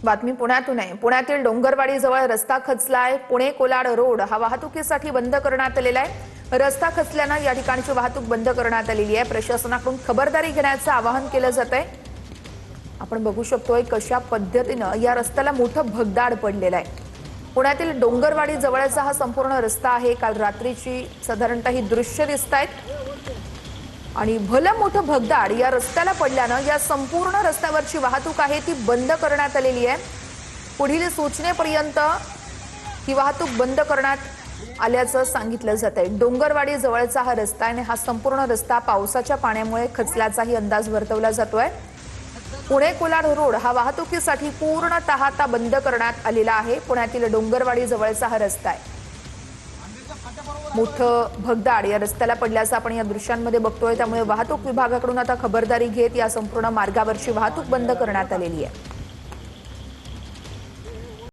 बातमी पुण्यातून आहे। पुण्यातील डोंगरवाडी जवळ रस्ता खचलाय। पुणे कोलाड रोड हा वाहतुकीसाठी बंद करण्यात आलेला आहे। रस्ता खचल्याने या ठिकाणची वाहतूक बंद करण्यात आलेली आहे। प्रशासनाकडून खबरदारी घेण्याचे आवाहन केलं जातंय। आपण बघू शकतोय कशा पद्धतीने या रस्त्याला मोठं भगदाड पडलेलं आहे। पुण्यातील डोंगरवाडी जवळचा हा संपूर्ण रस्ता आहे। काल रात्रीची साधारणतः ही दृश्य दिसतायत आणि भलं मोठं भगदाड या रस्त्याला पडल्याने या संपूर्ण रस्त्यावरची वाहतूक आहे ती बंद करण्यात आलेली आहे। पुढील सूचनेपर्यंत ही वाहतूक बंद करण्यात आल्याचं सांगितलं जातंय। डोंगरवाडी जवळचा हा रस्ता आणि हा संपूर्ण रस्ता पावसाच्या पाण्यामुळे खचल्याचाही अंदाज वर्तवला जातोय। पुणे कोलाड रोड हा वाहतुकीसाठी पूर्णतः आता बंद करण्यात आलेला आहे। पुण्यातील डोंगरवाडी जवळचा हा रस्ता आहे। मोठं भगदाड या रस्त्याला पडल्याचं आपण या दृश्यांमध्ये बघतोय। त्यामुळे वाहतूक विभागाकडून आता खबरदारी घेत या संपूर्ण मार्गावरची वाहतूक बंद करण्यात आलेली आहे।